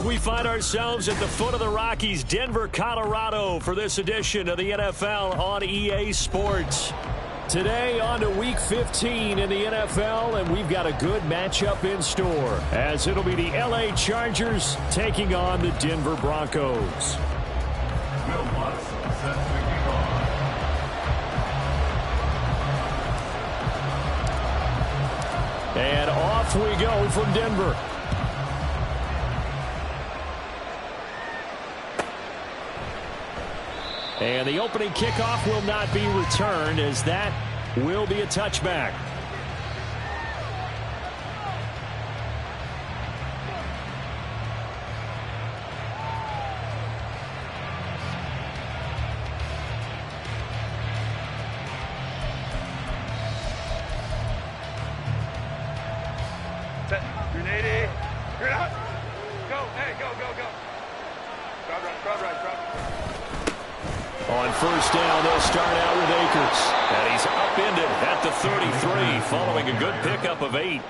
We find ourselves at the foot of the Rockies, Denver, Colorado, for this edition of the NFL on EA Sports. Today on to Week 15 in the NFL, and we've got a good matchup in store, as it'll be the LA Chargers taking on the Denver Broncos. And off we go from Denver. And the opening kickoff will not be returned, as that will be a touchback. Set. Grenade. Grenade out. Go. Hey, go. Crowd right. On first down, they'll start out with Akers. And he's upended at the 33, following a good pickup of 8.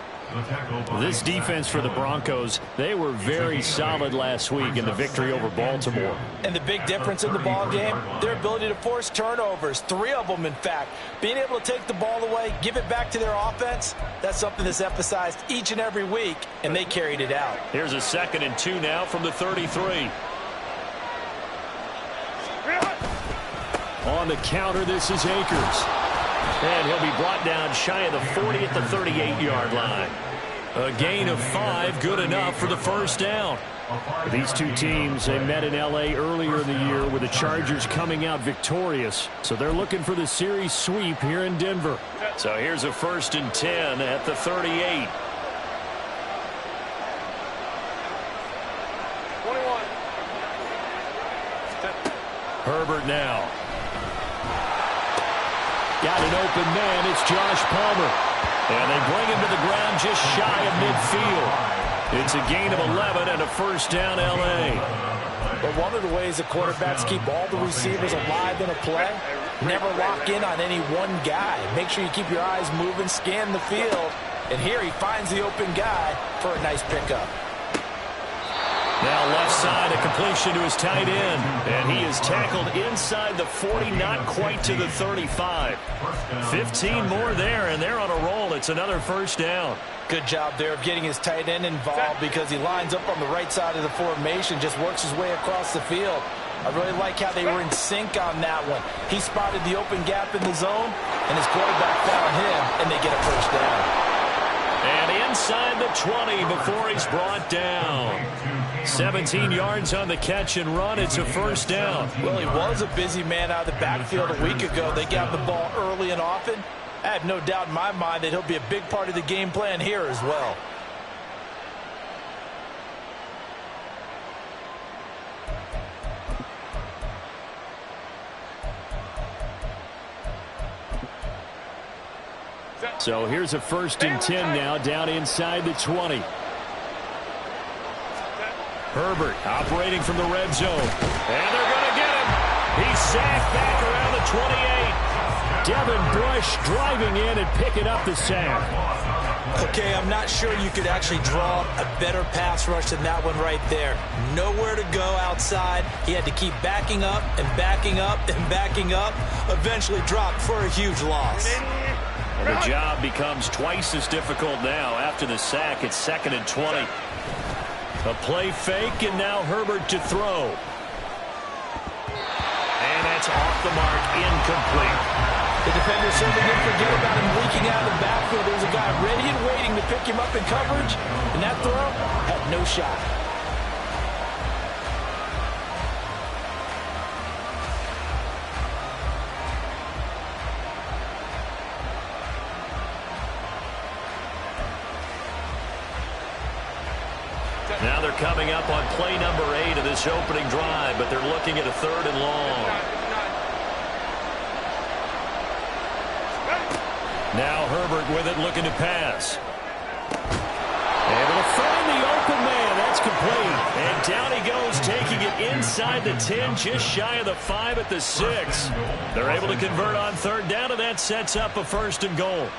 This defense for the Broncos, they were very solid last week in the victory over Baltimore. And the big difference in the ball game, their ability to force turnovers, 3 of them in fact. Being able to take the ball away, give it back to their offense, that's something that's emphasized each and every week, and they carried it out. Here's a 2nd and 2 now from the 33. On the counter, this is Akers. And he'll be brought down shy of the 40 at the 38-yard line. A gain of 5, good enough for the first down. These two teams, they met in L.A. earlier in the year with the Chargers coming out victorious. So they're looking for the series sweep here in Denver. So here's a 1st and 10 at the 38. 21. Herbert now. Got an open man. It's Josh Palmer. And they bring him to the ground just shy of midfield. It's a gain of 11 and a first down L.A. But one of the ways the quarterbacks keep all the receivers alive in a play, never lock in on any one guy. Make sure you keep your eyes moving, scan the field. And here he finds the open guy for a nice pickup. Now left side, a completion to his tight end. And he is tackled inside the 40, not quite to the 35. 15 more there, and they're on a roll. It's another first down. Good job there of getting his tight end involved, because he lines up on the right side of the formation, just works his way across the field. I really like how they were in sync on that one. He spotted the open gap in the zone, and his quarterback found him, and they get a first down. And inside the 20 before he's brought down. 17 yards on the catch and run. It's a first down. Well, he was a busy man out of the backfield a week ago. They got the ball early and often. I have no doubt in my mind that he'll be a big part of the game plan here as well. So here's a 1st and 10 now, down inside the 20. Herbert operating from the red zone. And they're going to get him. He's sacked back around the 28. Devin Bush driving in and picking up the sack. Okay, I'm not sure you could actually draw a better pass rush than that one right there. Nowhere to go outside. He had to keep backing up and backing up and backing up. Eventually dropped for a huge loss. And the job becomes twice as difficult now after the sack. It's 2nd and 20. A play fake, and now Herbert to throw. And that's off the mark, incomplete. The defender certainly didn't forget about him leaking out of the backfield. There was a guy ready and waiting to pick him up in coverage, and that throw had no shot. Now they're coming up on play number 8 of this opening drive, but they're looking at a 3rd and long. Now Herbert with it, looking to pass. Able to find the open man. That's complete. And down he goes, taking it inside the 10, just shy of the 5 at the 6. They're able to convert on 3rd down, and that sets up a 1st and goal.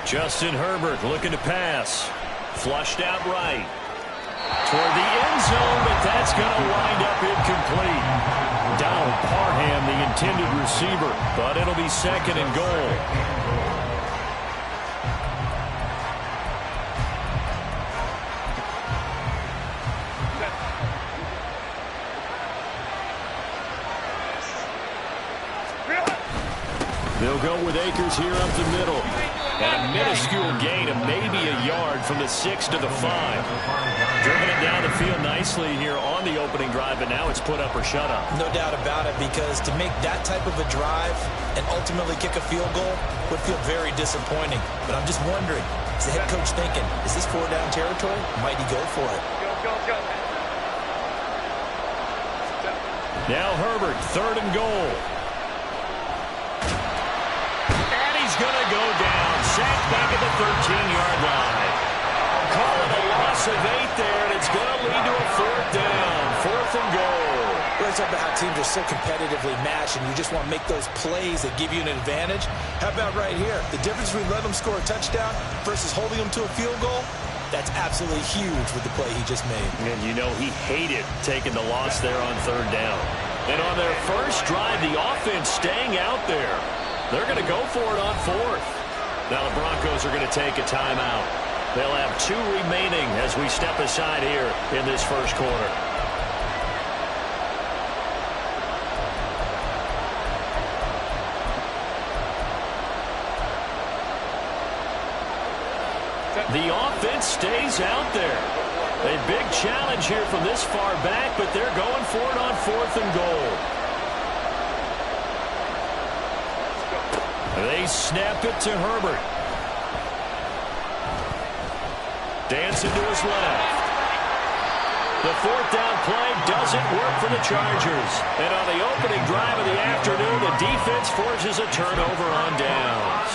Justin Herbert looking to pass. Flushed out right. Toward the end zone, but that's going to wind up incomplete. Donald Parham, the intended receiver, but it'll be 2nd and goal. They'll go with Akers here up the middle. And a minuscule gain of maybe a yard from the 6 to the 5. Driven it down the field nicely here on the opening drive, but now it's put up or shut up. No doubt about it, because to make that type of a drive and ultimately kick a field goal would feel very disappointing. But I'm just wondering, is the head coach thinking, is this 4-down territory? Might he go for it? Go. Now Herbert, 3rd and goal. He's going to go down. Sacked back at the 13-yard line. Call it a loss of 8 there, and it's going to lead to a 4th down. 4th and goal. We're talking about how teams are so competitively matched, and you just want to make those plays that give you an advantage. How about right here? The difference between letting them score a touchdown versus holding them to a field goal, that's absolutely huge with the play he just made. And you know he hated taking the loss there on 3rd down. And on their first drive, the offense staying out there. They're going to go for it on 4th. Now the Broncos are going to take a timeout. They'll have 2 remaining as we step aside here in this first quarter. The offense stays out there. A big challenge here from this far back, but they're going for it on 4th and goal. They snap it to Herbert. Dancing to his left. The 4th down play doesn't work for the Chargers. And on the opening drive of the afternoon, the defense forces a turnover on downs.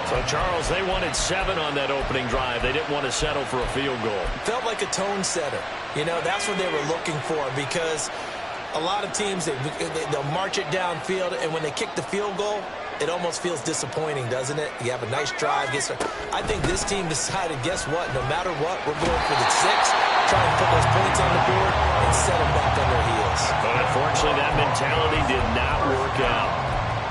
So, Charles, they wanted 7 on that opening drive. They didn't want to settle for a field goal. Felt like a tone setter. You know, that's what they were looking for, because a lot of teams, they'll march it downfield, and when they kick the field goal, it almost feels disappointing, doesn't it? You have a nice drive. I think this team decided, guess what? No matter what, we're going for the 6, trying to put those points on the board and set them back on their heels. But unfortunately, that mentality did not work out.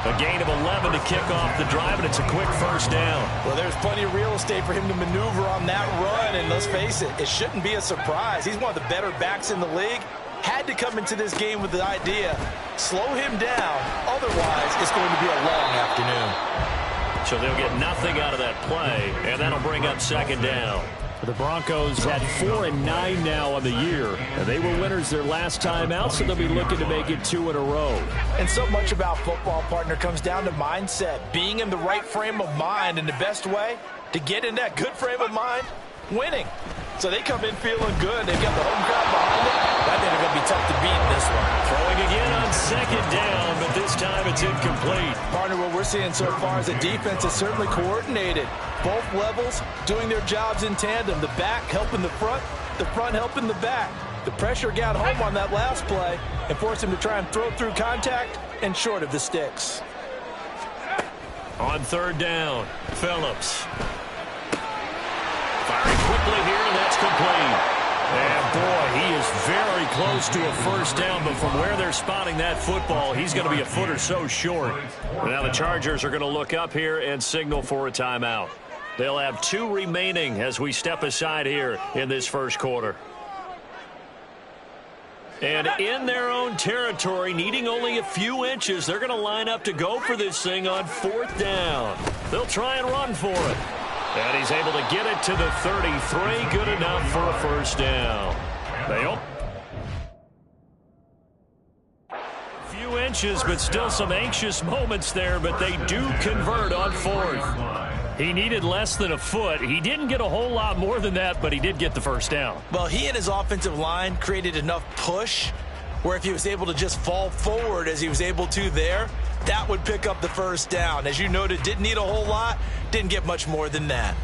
A gain of 11 to kick off the drive, and it's a quick 1st down. Well, there's plenty of real estate for him to maneuver on that run, and let's face it, it shouldn't be a surprise. He's one of the better backs in the league. Had to come into this game with the idea, slow him down, otherwise it's going to be a long afternoon. So they'll get nothing out of that play, and that'll bring up 2nd down. The Broncos had 4-9 now on the year, and they were winners their last time out, so they'll be looking to make it 2 in a row. And so much about football, partner, comes down to mindset, being in the right frame of mind, and the best way to get in that good frame of mind, winning. So they come in feeling good. They've got the home crowd behind them. I think they're going to be tough to beat in this one. Throwing again on 2nd down, but this time it's incomplete. Partner, what we're seeing so far is the defense is certainly coordinated. Both levels doing their jobs in tandem. The back helping the front helping the back. The pressure got home on that last play and forced him to try and throw through contact and short of the sticks. On 3rd down, Phillips. Firing quickly here, and that's complete. And, boy, he is very close to a 1st down, but from where they're spotting that football, he's going to be a foot or so short. Now the Chargers are going to look up here and signal for a timeout. They'll have 2 remaining as we step aside here in this first quarter. And in their own territory, needing only a few inches, they're going to line up to go for this thing on 4th down. They'll try and run for it. And he's able to get it to the 33. Good enough for a 1st down. Bale. Few inches, but still some anxious moments there, but they do convert on 4th. He needed less than a foot. He didn't get a whole lot more than that, but he did get the 1st down. Well, he and his offensive line created enough push where if he was able to just fall forward as he was able to there, that would pick up the 1st down. As you noted, didn't need a whole lot, didn't get much more than that.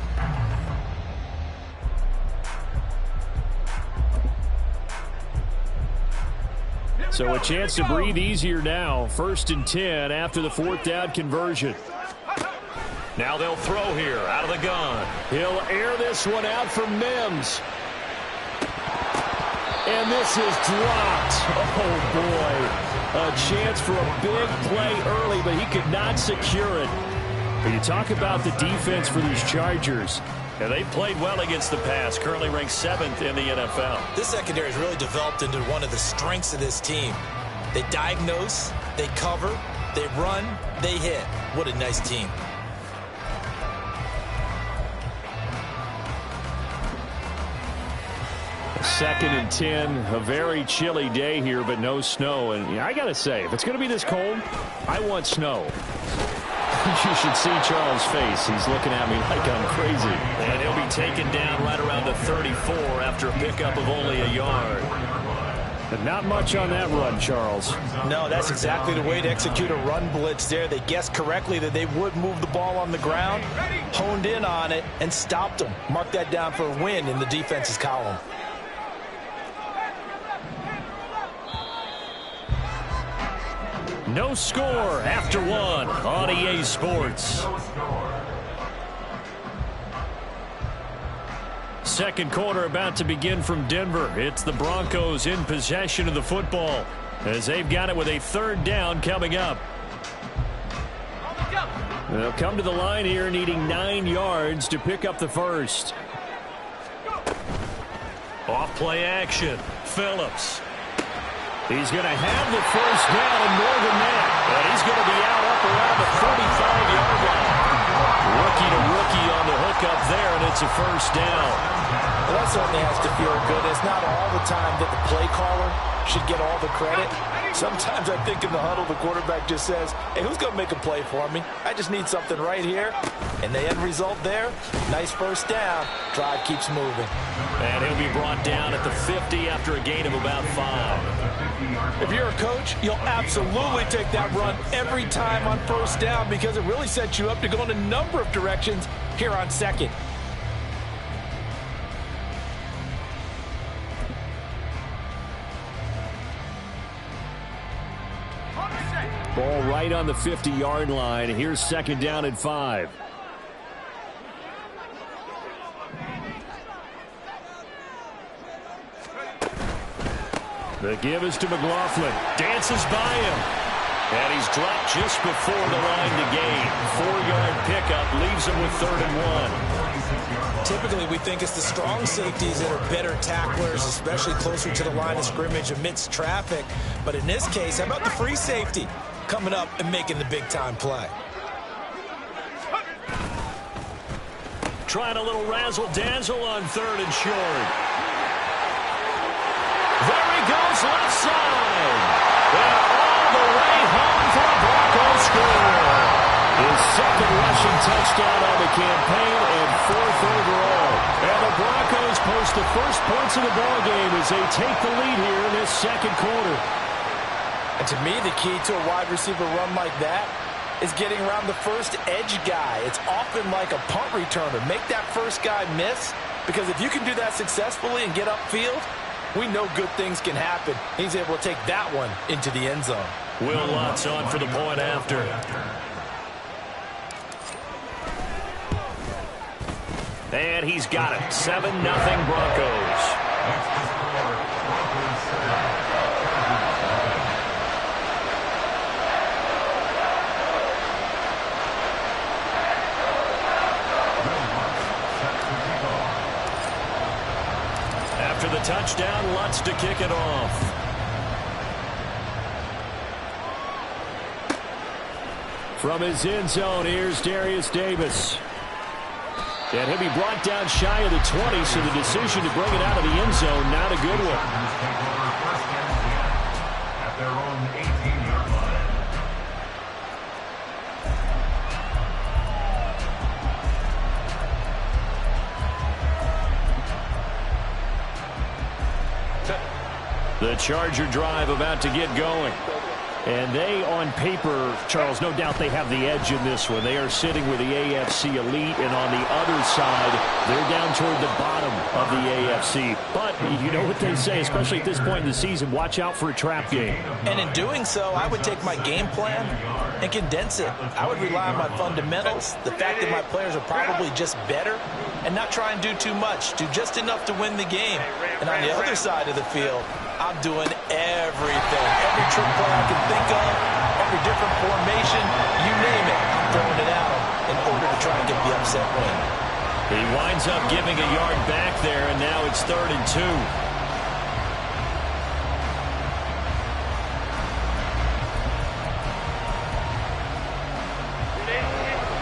So a chance to breathe easier now. 1st and 10 after the 4th down conversion. Now they'll throw here out of the gun. He'll air this one out for Mims. And this is dropped. Oh, boy. A chance for a big play early, but he could not secure it. But you talk about the defense for these Chargers. And they played well against the pass, currently ranked 7th in the NFL. This secondary has really developed into one of the strengths of this team. They diagnose, they cover, they run, they hit. What a nice team. Second and 10, a very chilly day here, but no snow. And I got to say, if it's going to be this cold, I want snow. You should see Charles' face. He's looking at me like I'm crazy. And he'll be taken down right around the 34 after a pickup of only a yard. But not much on that run, Charles. No, that's exactly the way to execute a run blitz there. They guessed correctly that they would move the ball on the ground, honed in on it, and stopped them. Mark that down for a win in the defense's column. No score after one on EA Sports. Second quarter about to begin from Denver. It's the Broncos in possession of the football as they've got it with a third down coming up. They'll come to the line here needing 9 yards to pick up the first. Off play action. Phillips. He's going to have the first down and more than that. And he's going to be out up around the 45-yard line. Rookie to rookie on the hookup there, and it's a first down. Well, that certainly has to feel good. It's not all the time that the play caller should get all the credit. Sometimes I think in the huddle, the quarterback just says, hey, who's going to make a play for me? I just need something right here. And the end result there, nice first down. Drive keeps moving. And he'll be brought down at the 50 after a gain of about 5. If you're a coach, you'll absolutely take that run every time on first down because it really sets you up to go in a number of directions here on second. Ball right on the 50-yard line. Here's second down and 5. The give is to McLaughlin. Dances by him. And he's dropped just before the line to gain. 4-yard pickup leaves him with 3rd and 1. Typically, we think it's the strong safeties that are better tacklers, especially closer to the line of scrimmage amidst traffic. But in this case, how about the free safety coming up and making the big-time play? Trying a little razzle-dazzle on 3rd and short. There he goes, left side. And all the way home for a Broncos score. His second rushing touchdown on the campaign and 4th overall. And the Broncos post the first points of the ballgame as they take the lead here in this second quarter. And to me, the key to a wide receiver run like that is getting around the first edge guy. It's often like a punt returner. Make that first guy miss, because if you can do that successfully and get upfield, we know good things can happen. He's able to take that one into the end zone. Will Lutz on for the point after. And he's got it. 7-0 Broncos. After the touchdown, Lutz to kick it off. From his end zone, here's Darius Davis. And he'll be brought down shy of the 20, so the decision to bring it out of the end zone, not a good one. At their own 18-yard line. The Charger drive about to get going. And they, on paper, Charles, no doubt they have the edge in this one. They are sitting with the AFC elite, and on the other side, they're down toward the bottom of the AFC. But you know what they say, especially at this point in the season, watch out for a trap game. And in doing so, I would take my game plan and condense it. I would rely on my fundamentals, the fact that my players are probably just better, and not try and do too much. Do just enough to win the game. And on the other side of the field, I'm doing everything. Every trick play I can think of, every different formation, you name it, I'm throwing it at him in order to try and get the upset win. He winds up giving a yard back there, and now it's 3rd and 2.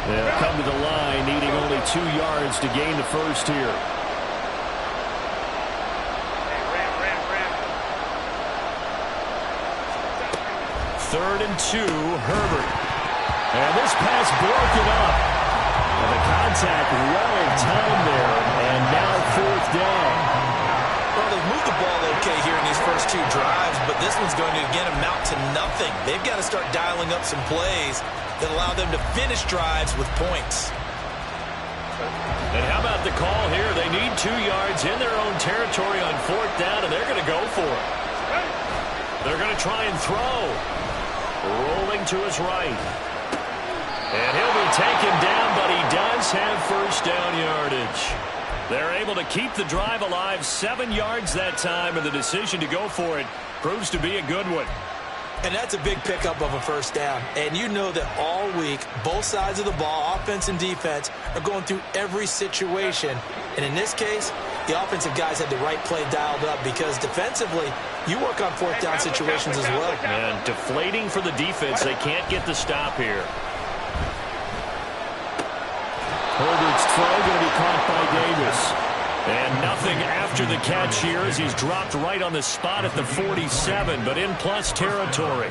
They'll come to the line, needing only 2 yards to gain the first here. Third and 2, Herbert. And this pass broken up. And the contact well timed there, and now 4th down. Well, they've moved the ball okay here in these first 2 drives, but this one's going to, again, amount to nothing. They've got to start dialing up some plays that allow them to finish drives with points. And how about the call here? They need 2 yards in their own territory on 4th down, and they're going to go for it. They're going to try and throw. Rolling to his right. And he'll be taken down, but he does have first down yardage. They're able to keep the drive alive, 7 yards that time, and the decision to go for it proves to be a good one. And that's a big pickup of a first down. And you know that all week, both sides of the ball, offense and defense, are going through every situation. And in this case, the offensive guys had the right play dialed up because defensively, you work on 4th down situations as well. And deflating for the defense. They can't get the stop here. Herbert's throw going to be caught by Davis. And nothing after the catch here as he's dropped right on the spot at the 47, but in plus territory.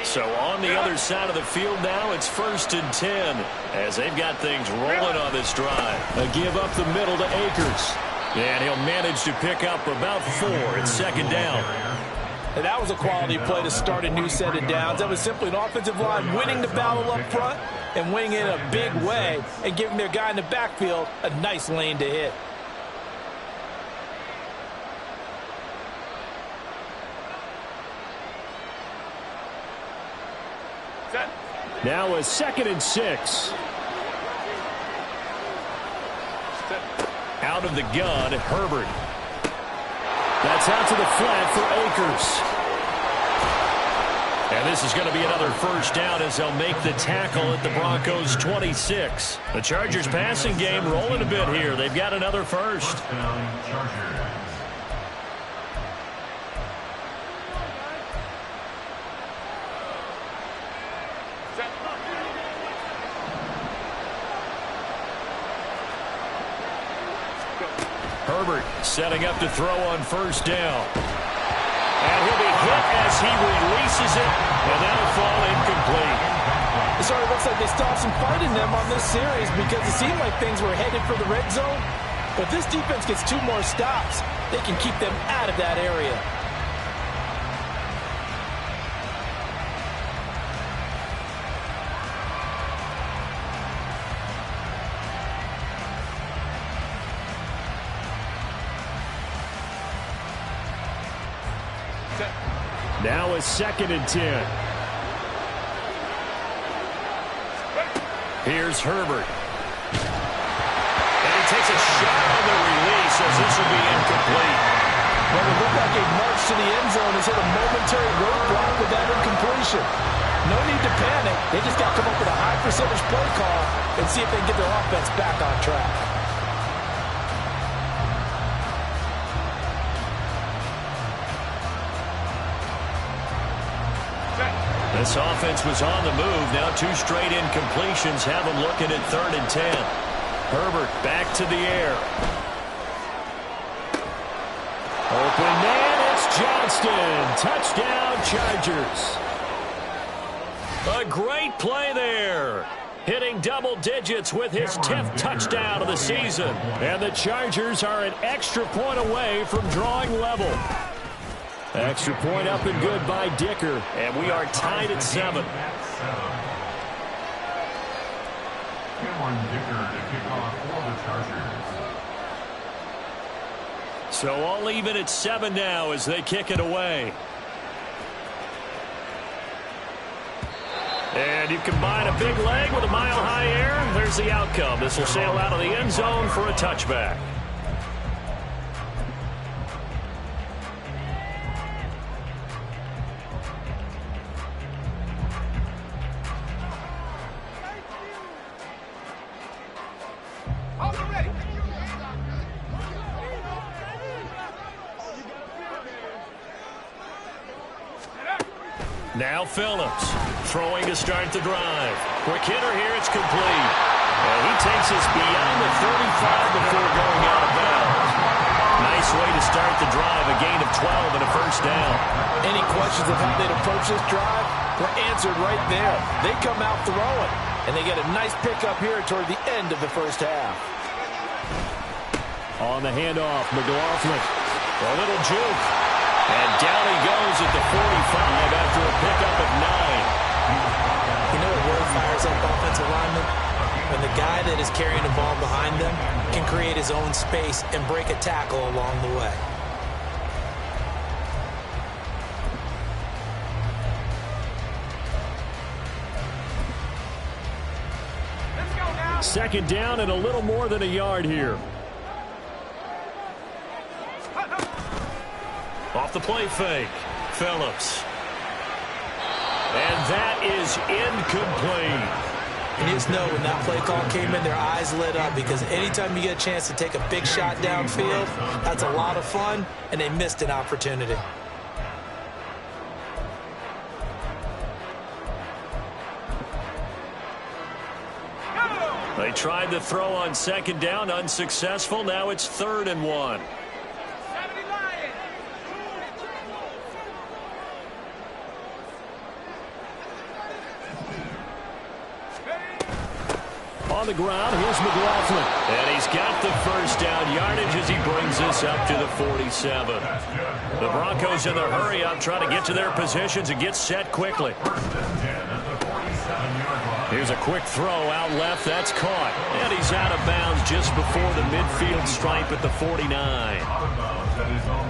So on the other side of the field now, it's 1st and 10 as they've got things rolling on this drive. A give up the middle to Akers. And he'll manage to pick up about 4. It's 2nd down. And that was a quality play to start a new set of downs. That was simply an offensive line winning the battle up front and winning in a big way and giving their guy in the backfield a nice lane to hit. Now a 2nd and 6. Out of the gun, Herbert. That's out to the flat for Akers. And this is going to be another first down as they'll make the tackle at the Broncos' 26. The Chargers passing game rolling a bit here. They've got another first. Herbert setting up to throw on first down. And he'll be hit as he releases it, and that'll fall incomplete. It sort of looks like they stopped some fight in them on this series because it seemed like things were headed for the red zone. But if this defense gets 2 more stops, they can keep them out of that area. Now a 2nd and 10. Here's Herbert. And he takes a shot on the release as this will be incomplete. Well, it looked like a march to the end zone has hit a momentary roadblock with that incompletion. No need to panic. They just got to come up with a high percentage play call and see if they can get their offense back on track. This offense was on the move. Now 2 straight incompletions have them looking at 3rd and 10. Herbert back to the air. Open man, it's Johnston. Touchdown, Chargers. A great play there. Hitting double digits with his 10th touchdown of the season. And the Chargers are an extra point away from drawing level. Extra point up and good by Dicker. And we are tied at 7. Cameron Dicker to kick off for the Chargers. So all even at 7 now as they kick it away. And you combine a big leg with a mile-high air. There's the outcome. This will sail out of the end zone for a touchback. Now Phillips throwing to start the drive. Quick hitter here. It's complete. And he takes us beyond the 35 before going out of bounds. Nice way to start the drive. A gain of 12 and a first down. Any questions of how they'd approach this drive were answered right there. They come out throwing, and they get a nice pickup here toward the end of the first half. On the handoff, McLaughlin. A little juke. And down he goes at the 45 after a pickup of 9. You know what really fires up offensive linemen? When the guy that is carrying the ball behind them can create his own space and break a tackle along the way. Second down and a little more than a yard here. Off the play fake, Phillips. And that is incomplete. And you just know when that play call came in, their eyes lit up, because anytime you get a chance to take a big shot downfield, that's a lot of fun, and they missed an opportunity. They tried to throw on second down, unsuccessful. Now it's 3rd and 1. On the ground, here's McLaughlin. And he's got the first down yardage as he brings us up to the 47. The Broncos in the hurry up, trying to get to their positions and get set quickly. Here's a quick throw out left. That's caught. And he's out of bounds just before the midfield stripe at the 49.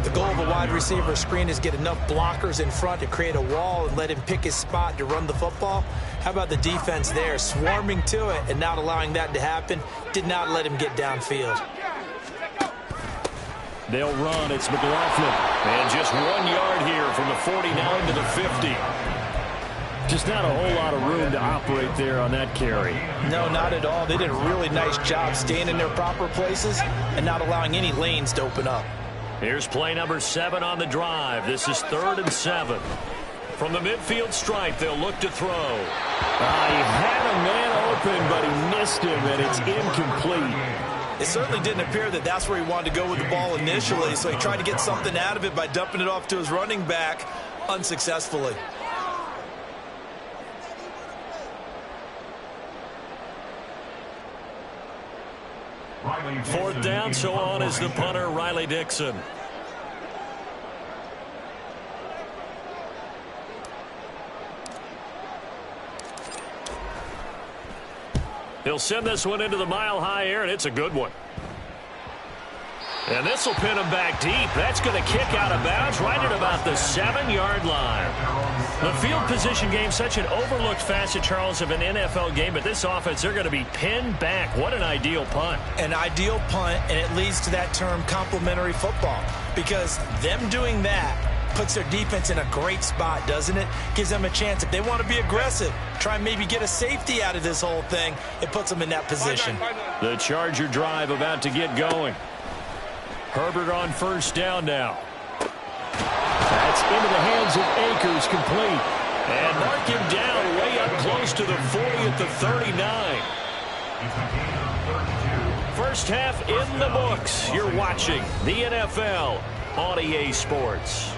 The goal of a wide receiver screen is get enough blockers in front to create a wall and let him pick his spot to run the football. How about the defense there, swarming to it and not allowing that to happen? Did not let him get downfield. They'll run. It's McLaughlin. And just 1 yard here from the 49 to the 50. Just not a whole lot of room to operate there on that carry. No, not at all. They did a really nice job staying in their proper places and not allowing any lanes to open up. Here's play number 7 on the drive. This is 3rd and 7. From the midfield stripe, they'll look to throw. He had a man open, but he missed him, and it's incomplete. It certainly didn't appear that that's where he wanted to go with the ball initially, so he tried to get something out of it by dumping it off to his running back unsuccessfully. Fourth down, so on is the punter, Riley Dixon. He'll send this one into the mile-high air, and it's a good one. And this will pin him back deep. That's going to kick out of bounds right at about the 7-yard line. The field position game, such an overlooked facet, Charles, of an NFL game, but this offense, they're going to be pinned back. What an ideal punt. An ideal punt, and it leads to that term complementary football, because them doing that puts their defense in a great spot, doesn't it? Gives them a chance. If they want to be aggressive, try and maybe get a safety out of this whole thing, it puts them in that position. The Charger drive about to get going. Herbert on first down now. That's into the hands of Akers, complete. And mark him down way up close to the 40 at the 39. First half in the books. You're watching the NFL on EA Sports.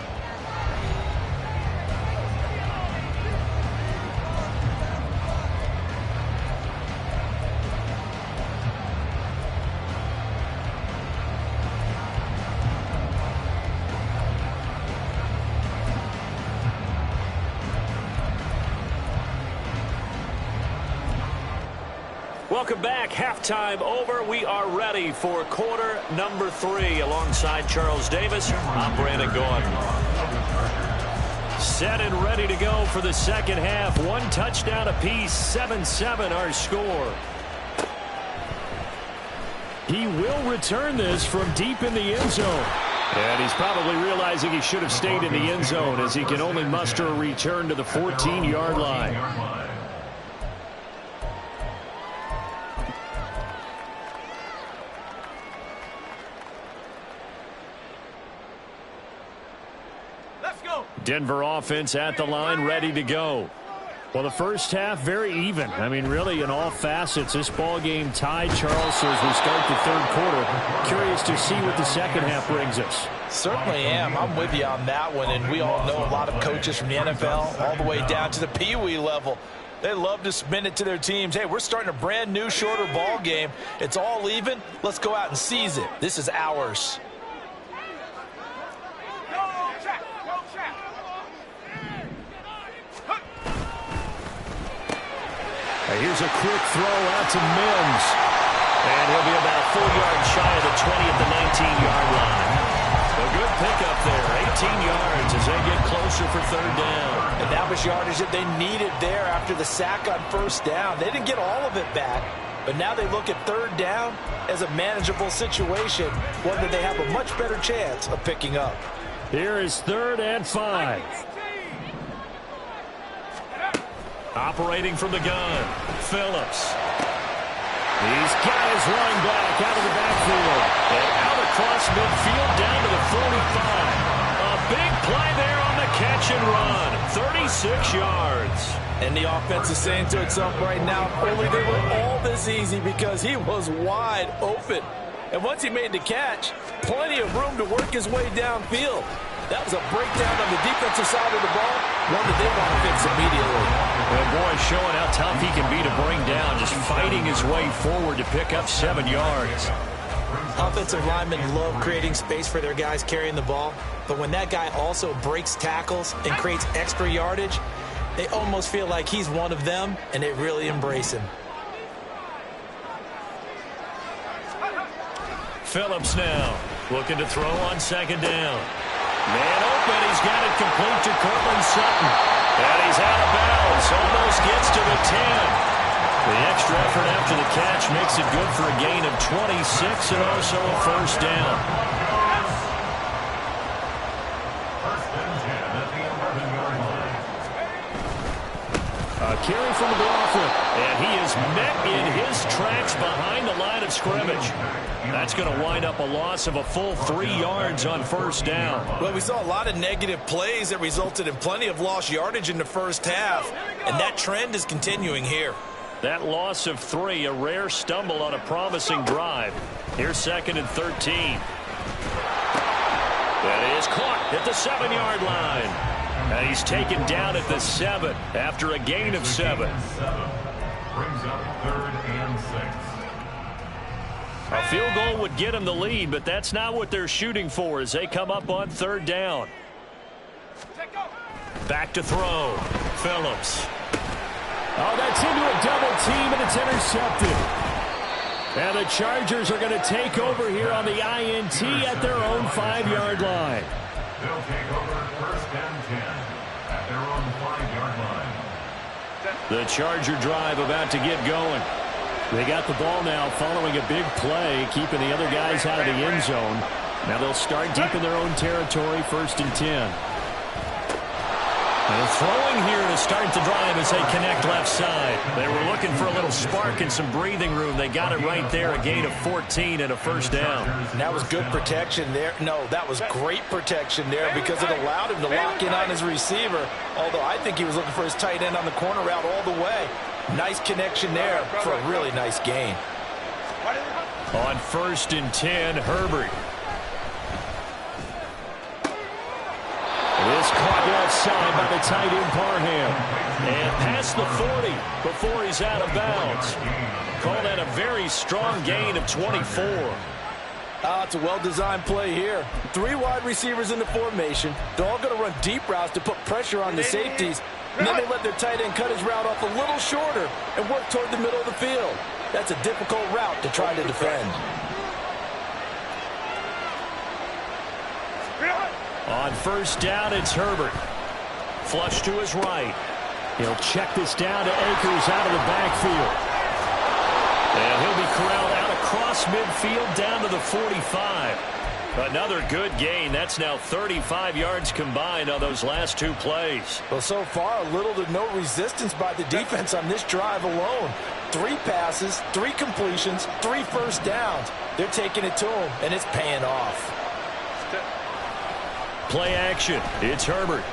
Welcome back. Halftime over. We are ready for quarter number 3. Alongside Charles Davis, I'm Brandon Gaudin. Set and ready to go for the second half. 1 touchdown apiece. 7-7 our score. He will return this from deep in the end zone. And he's probably realizing he should have stayed in the end zone as he can only muster a return to the 14-yard line. Denver offense at the line, ready to go. Well, the first half, very even. I mean, really, in all facets, this ball game tied, Charles, so as we start the third quarter. Curious to see what the second half brings us. Certainly am. I'm with you on that one, and we all know a lot of coaches from the NFL all the way down to the Pee Wee level. They love to spin it to their teams. Hey, we're starting a brand new, shorter ball game. It's all even. Let's go out and seize it. This is ours. Here's a quick throw out to Mims. And he'll be about 4 yards shy of the 20 at the 19-yard line. A good pickup there. 18 yards as they get closer for third down. And that was yardage that they needed there after the sack on first down. They didn't get all of it back, but now they look at third down as a manageable situation, one that they have a much better chance of picking up. Here is 3rd and 5. Operating from the gun, Phillips. He's got his running back out of the backfield. And out across midfield down to the 45. A big play there on the catch and run. 36 yards. And the offense is saying to itself right now, only they were all this easy because he was wide open. And once he made the catch, plenty of room to work his way downfield. That was a breakdown on the defensive side of the ball, one that they want to fix immediately. Well, boy, showing how tough he can be to bring down, just fighting his way forward to pick up 7 yards. Offensive linemen love creating space for their guys carrying the ball, but when that guy also breaks tackles and creates extra yardage, they almost feel like he's one of them, and they really embrace him. Phillips now looking to throw on second down. Man open, he's got it complete to Courtland Sutton. And he's out of bounds, almost gets to the 10. The extra effort after the catch makes it good for a gain of 26 and also a first down. A carry from McLaughlin, and he is met in his tracks behind the line of scrimmage. That's going to wind up a loss of a full 3 yards on first down. Well, we saw a lot of negative plays that resulted in plenty of lost yardage in the first half, and that trend is continuing here. That loss of 3, a rare stumble on a promising drive. Here's 2nd and 13. That is caught at the 7-yard line. And he's taken down at the 7 after a gain of 7. Brings up 3rd and 6. A field goal would get him the lead, but that's not what they're shooting for as they come up on 3rd down. Back to throw. Phillips. Oh, that's into a double team, and it's intercepted. And the Chargers are going to take over here on the INT at their own 5-yard line. They'll take over 1st and 10 at their own 5-yard line. The Charger drive about to get going. They got the ball now following a big play, keeping the other guys out of the end zone. Now they'll start deep in their own territory, 1st and 10. And throwing here to start the drive as they connect left side. They were looking for a little spark and some breathing room. They got it right there, a gain of 14 and a first down. And that was good protection there. No, that was great protection there because it allowed him to lock in on his receiver, although I think he was looking for his tight end on the corner route all the way. Nice connection there for a really nice gain. On 1st and 10, Herbert. It is caught left side by the tight end Parham. And past the 40 before he's out of bounds. Call that a very strong gain of 24. It's a well-designed play here. 3 wide receivers in the formation. They're all going to run deep routes to put pressure on the safeties. And then they let their tight end cut his route off a little shorter and work toward the middle of the field. That's a difficult route to try to defend. On first down, it's Herbert. Flush to his right. He'll check this down to Akers out of the backfield. And he'll be corralled out across midfield down to the 45. Another good gain. That's now 35 yards combined on those last two plays. Well, so far, little to no resistance by the defense on this drive alone. 3 passes, 3 completions, 3 first downs. They're taking it to him, and it's paying off. Play action. It's Herbert.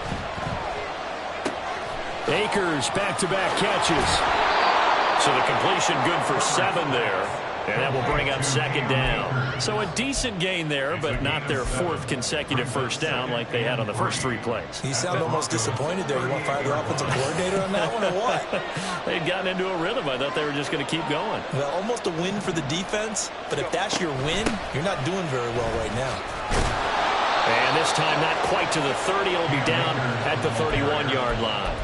Akers back-to-back catches. So the completion good for 7 there. And that will bring up second down. So a decent gain there, but not their 4th consecutive first down like they had on the first 3 plays. You sound almost disappointed there. You want to fire the offensive coordinator on that one or what? They'd gotten into a rhythm. I thought they were just going to keep going. Well, almost a win for the defense, but if that's your win, you're not doing very well right now. And this time not quite to the 30. It'll be down at the 31-yard line.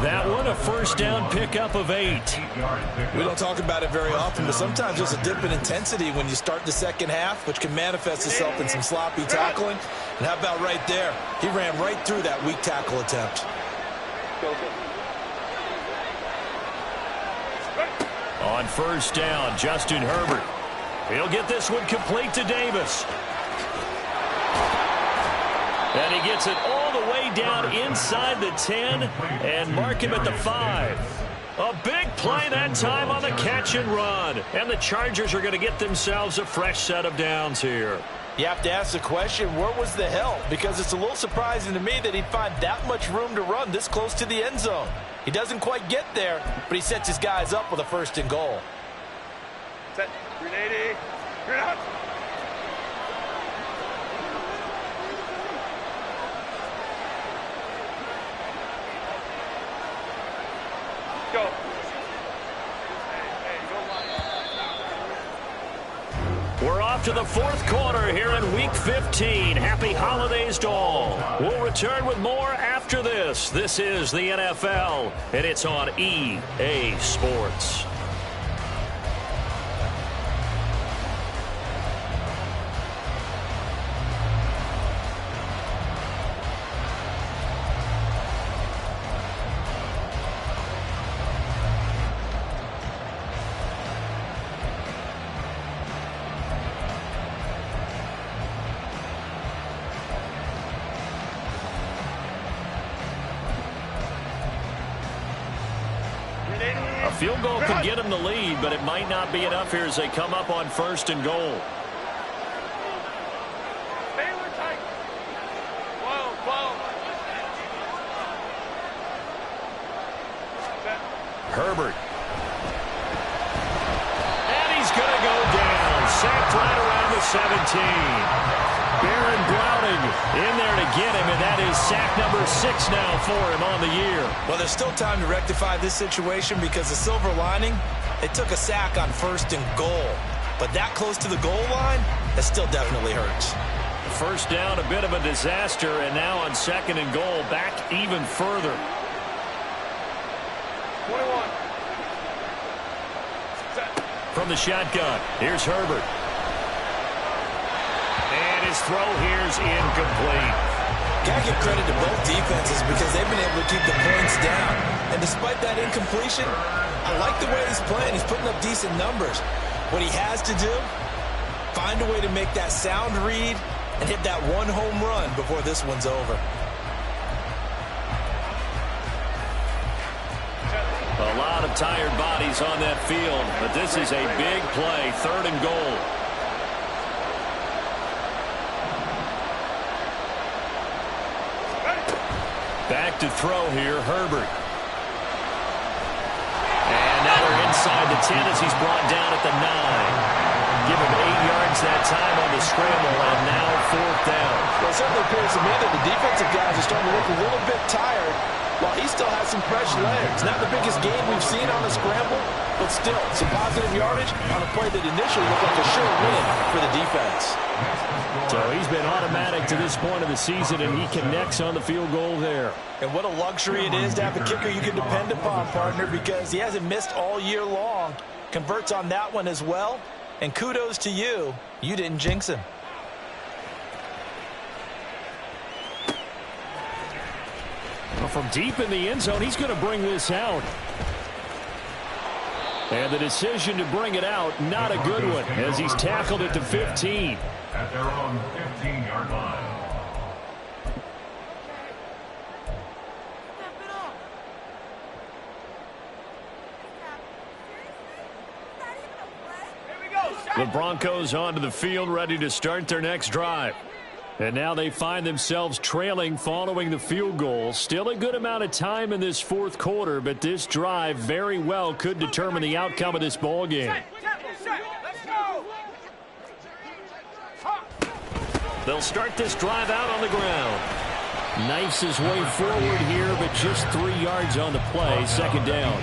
That one, a first down pickup of 8. We don't talk about it very often, but sometimes there's a dip in intensity when you start the second half, which can manifest itself in some sloppy tackling. And how about right there? He ran right through that weak tackle attempt. On first down, Justin Herbert. He'll get this one complete to Davis. And he gets it all the way down inside the 10 and mark him at the 5. A big play that time on the catch and run. And the Chargers are going to get themselves a fresh set of downs here. You have to ask the question, where was the help? Because it's a little surprising to me that he'd find that much room to run this close to the end zone. He doesn't quite get there, but he sets his guys up with a 1st and goal. Set. 380. Green out. Go. We're off to the 4th quarter here in Week 15. Happy holidays to all. We'll return with more after this. This is the NFL, and it's on EA Sports. A field goal could get them the lead, but it might not be enough here as they come up on 1st and goal. Herbert. And he's going to go down. Sacked right around the 17. Baron Browning in there to get him, and that is sack number 6 now for him on the year. Well, there's still time to rectify this situation because the silver lining, it took a sack on 1st and goal. But that close to the goal line, that still definitely hurts. First down, a bit of a disaster, and now on 2nd and goal, back even further. 21. From the shotgun, here's Herbert. And his throw here's incomplete. Gotta give credit to both defenses because they've been able to keep the points down. And despite that incompletion, I like the way he's playing. He's putting up decent numbers. What he has to do, find a way to make that sound read and hit that 1 home run before this one's over. A lot of tired bodies on that field, but this is a big play, 3rd and goal. Back to throw here, Herbert. And now they're inside the 10 as he's brought down at the 9. Give him 8 yards that time on the scramble, and now 4th down. Well, it certainly appears to me that the defensive guys are starting to look a little bit tired while he still has some fresh legs. Not the biggest game we've seen on the scramble, but but still, some positive yardage on a play that initially looked like a sure win for the defense. So he's been automatic to this point of the season, and he connects on the field goal there. And what a luxury it is to have a kicker you can depend upon, partner, because he hasn't missed all year long. Converts on that one as well. And kudos to you. You didn't jinx him. Well, from deep in the end zone, he's going to bring this out. And the decision to bring it out, not a good one, as he's tackled at the 15. At their own 15-yard line. The Broncos onto the field, ready to start their next drive. And now they find themselves trailing following the field goal. Still a good amount of time in this fourth quarter, but this drive very well could determine the outcome of this ball game. They'll start this drive out on the ground. Knifes his way forward here, but just 3 yards on the play, second down.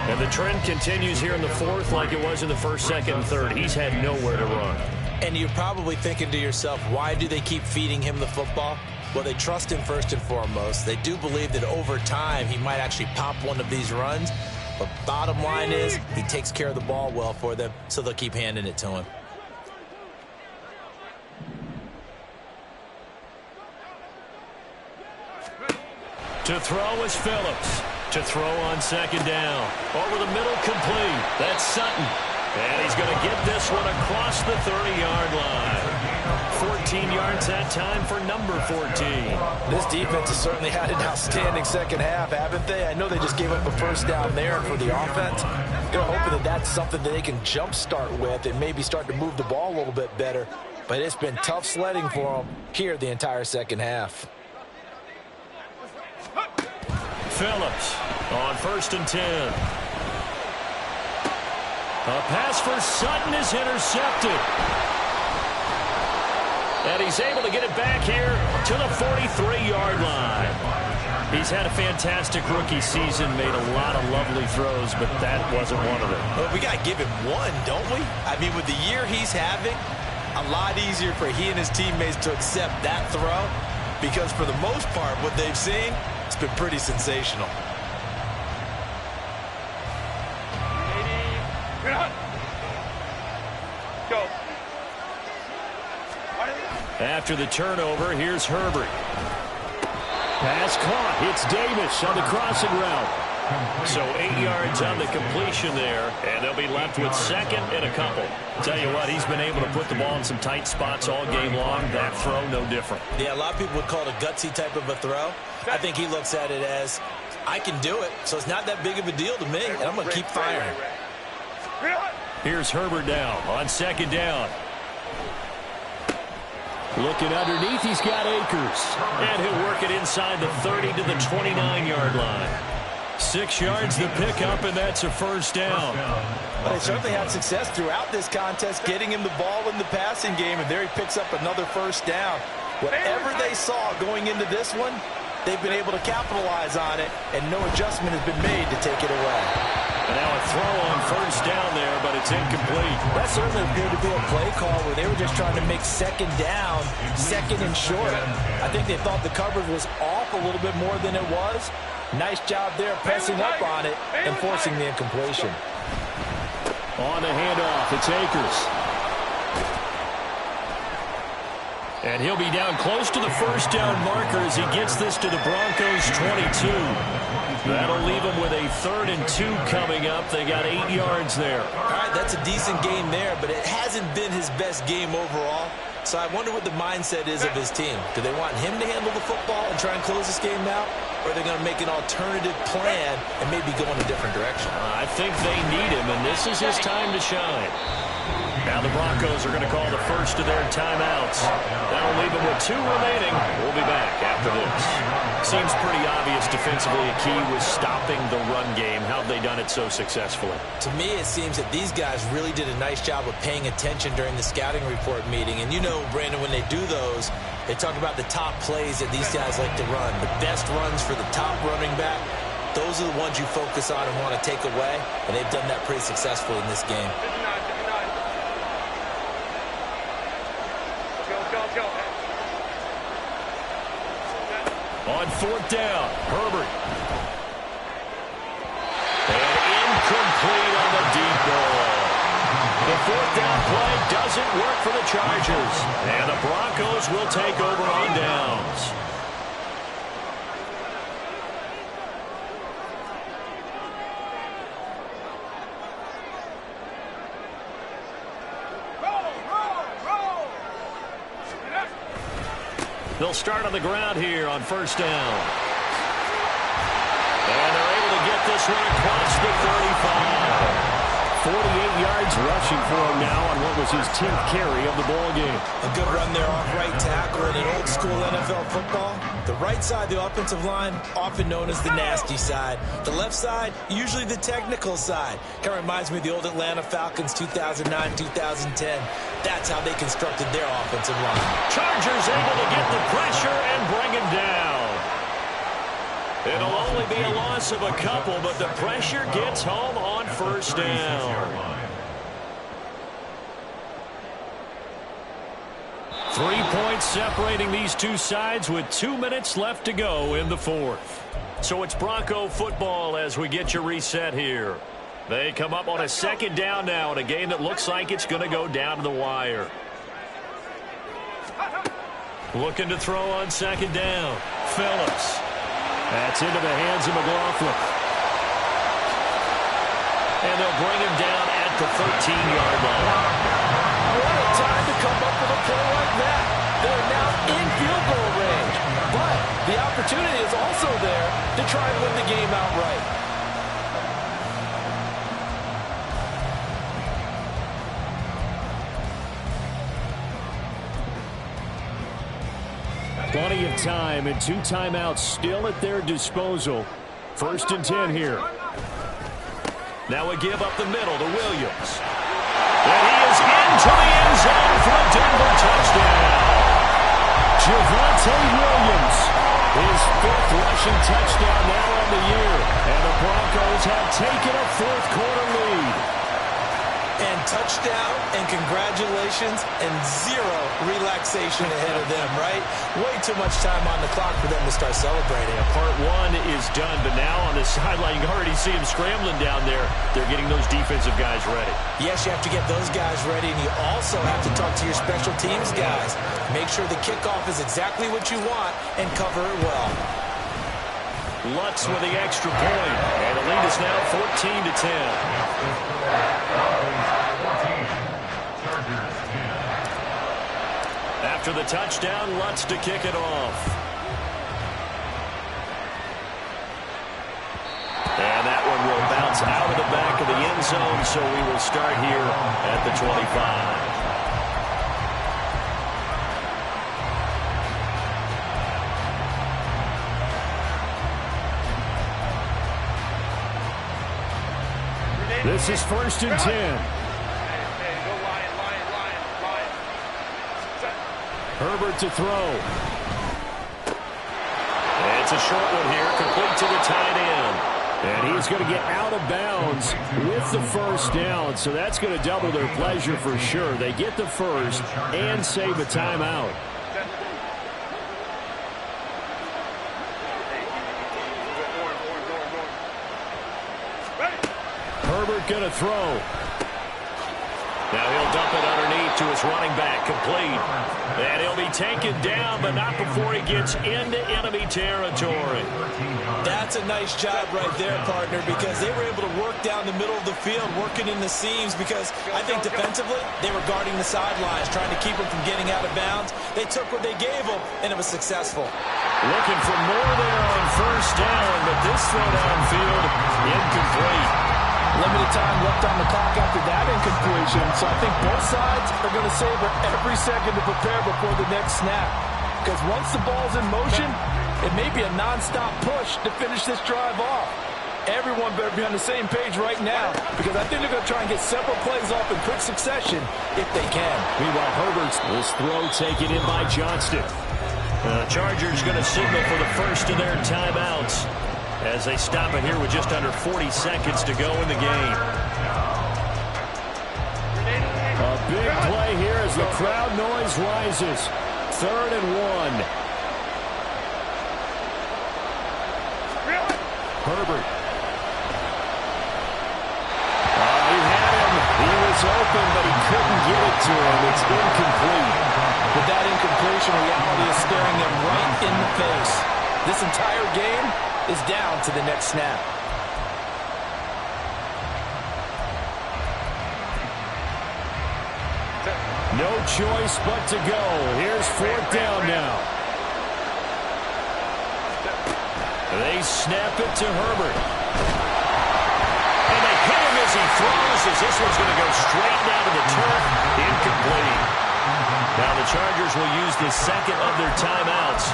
And the trend continues here in the fourth like it was in the first, second, and third. He's had nowhere to run. And you're probably thinking to yourself, why do they keep feeding him the football? Well, they trust him first and foremost. They do believe that over time he might actually pop one of these runs. But bottom line is he takes care of the ball well for them, so they'll keep handing it to him. To throw is Phillips. To throw on second down. Over the middle, complete. That's Sutton. And he's going to get this one across the 30-yard line. 14 yards that time for number 14. This defense has certainly had an outstanding second half, haven't they? I know they just gave up a first down there for the offense. They're hoping that that's something that they can jumpstart with and maybe start to move the ball a little bit better. But it's been tough sledding for them here the entire second half. Phillips on 1st and 10. A pass for Sutton is intercepted. And he's able to get it back here to the 43-yard line. He's had a fantastic rookie season, made a lot of lovely throws, but that wasn't one of them. Well, we got to give him one, don't we? I mean, with the year he's having, a lot easier for he and his teammates to accept that throw, because for the most part, what they've seen, it's been pretty sensational. Go. After the turnover, here's Herbert. Pass caught. It's Davis on the crossing route. So 8 yards on the completion there, and they'll be left with second and a couple. Tell you what, he's been able to put the ball in some tight spots all game long. That throw, no different. Yeah, a lot of people would call it a gutsy type of a throw. I think he looks at it as, I can do it, so it's not that big of a deal to me, and I'm going to keep firing. Here's Herbert now on second down. Looking underneath, he's got Akers. And he'll work it inside the 30 to the 29-yard line. 6 yards the pickup, and that's a first down. Well, they certainly had success throughout this contest, getting him the ball in the passing game, and there he picks up another first down. Whatever they saw going into this one, they've been able to capitalize on it, and no adjustment has been made to take it away. And now a throw on first down there, but it's incomplete. That certainly appeared to be a play call where they were just trying to make second down, second and short. I think they thought the coverage was off a little bit more than it was. Nice job there pressing up on it and forcing the incompletion. On the handoff, it's Akers. And he'll be down close to the first down marker as he gets this to the Broncos' 22. That'll leave them with a 3rd and 2 coming up. They got 8 yards there. All right, that's a decent game there, but it hasn't been his best game overall. So I wonder what the mindset is of his team. Do they want him to handle the football and try and close this game out? Or are they going to make an alternative plan and maybe go in a different direction? I think they need him, and this is his time to shine. Now the Broncos are going to call the first of their timeouts. That'll leave them with 2 remaining. We'll be back after this. Seems pretty obvious defensively a key was stopping the run game. How have they done it so successfully? To me, it seems that these guys really did a nice job of paying attention during the scouting report meeting. And you know, Brandon, when they do those, they talk about the top plays that these guys like to run. The best runs for the top running back. those are the ones you focus on and want to take away, and they've done that pretty successfully in this game. On fourth down, Herbert. And incomplete on the deep ball. The fourth down play doesn't work for the Chargers. And the Broncos will take over on downs. They'll start on the ground here on first down. And they're able to get this one across the 35. 48 yards rushing for him now on what was his 10th carry of the ball game. A good run there off right tackle in an old school NFL football. The right side, the offensive line, often known as the nasty side. The left side, usually the technical side. Kind of reminds me of the old Atlanta Falcons 2009-2010. That's how they constructed their offensive line. Chargers able to get the pressure and bring him down. It'll only be a loss of a couple, but the pressure gets home on first down. 3 points separating these two sides with 2 minutes left to go in the fourth. So it's Bronco football as we get you reset here. They come up on a second down now in a game that looks like it's going to go down to the wire. Looking to throw on second down. Phillips. That's into the hands of McLaughlin. And they'll bring him down at the 13-yard line. What a time to come up with a play like that. They're now in field goal range. But the opportunity is also there to try and win the game outright. Plenty of time and 2 timeouts still at their disposal. First and 10 here. Now a give up the middle to Williams. And he is into the end zone for a Denver touchdown. Javonte Williams, his 5th rushing touchdown now on the year. And the Broncos have taken a 4th quarter lead. And touchdown, and congratulations, and 0 relaxation ahead of them, right? Way too much time on the clock for them to start celebrating. Part 1 is done, but now on the sideline, you already see him scrambling down there. They're getting those defensive guys ready. Yes, you have to get those guys ready, and you also have to talk to your special teams guys. Make sure the kickoff is exactly what you want and cover it well. Lutz with the extra point, and the lead is now 14-10. After the touchdown, Lutz to kick it off. And that one will bounce out of the back of the end zone, so we will start here at the 25. This is first and 10. Herbert to throw. It's a short one here, complete to the tight end. And he's going to get out of bounds with the first down, so that's going to double their pleasure for sure. They get the first and save a timeout. Herbert going to throw. Now he'll dump it underneath to his running back, complete. And he'll be taken down, but not before he gets into enemy territory. That's a nice job right there, partner, because they were able to work down the middle of the field, working in the seams, because I think defensively, they were guarding the sidelines, trying to keep him from getting out of bounds. They took what they gave him, and it was successful. Looking for more there on first down, but this throw downfield, incomplete. Limited time left on the clock after that incompletion, so I think both sides are going to savor every second to prepare before the next snap. Because once the ball's in motion, it may be a non-stop push to finish this drive off. Everyone better be on the same page right now, because I think they're going to try and get several plays off in quick succession if they can. Meanwhile, Herbert's this throw taken in by Johnston. The Chargers going to signal for the first of their timeouts. as they stop it here with just under 40 seconds to go in the game. A big play here as the crowd noise rises. 3rd and 1. Herbert. He had him. He was open, but he couldn't get it to him. It's incomplete. With that incompletion, reality is staring them right in the face. This entire game is down to the next snap. No choice but to go. Here's 4th down now. They snap it to Herbert. And they hit him as he throws, as this one's going to go straight down to the turf. Incomplete. Now the Chargers will use the second of their timeouts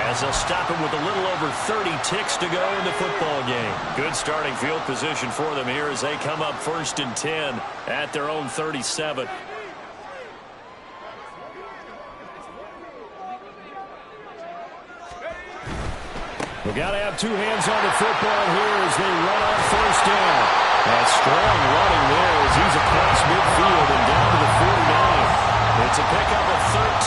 as they'll stop it with a little over 30 ticks to go in the football game. Good starting field position for them here as they come up 1st and 10 at their own 37. We've got to have 2 hands on the football here as they run on 1st down. That strong running there as he's across midfield and down to the 49. It's a pickup of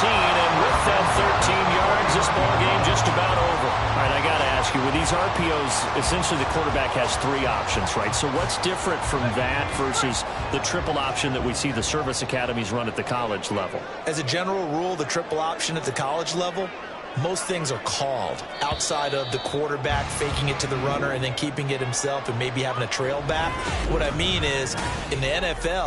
13, and with that 13 yards, this ball game just about over. All right, I got to ask you, with these RPOs, essentially the quarterback has 3 options, right? So what's different from that versus the triple option that we see the service academies run at the college level? As a general rule, the triple option at the college level, most things are called outside of the quarterback faking it to the runner and then keeping it himself and maybe having a trail back. What I mean is, in the NFL,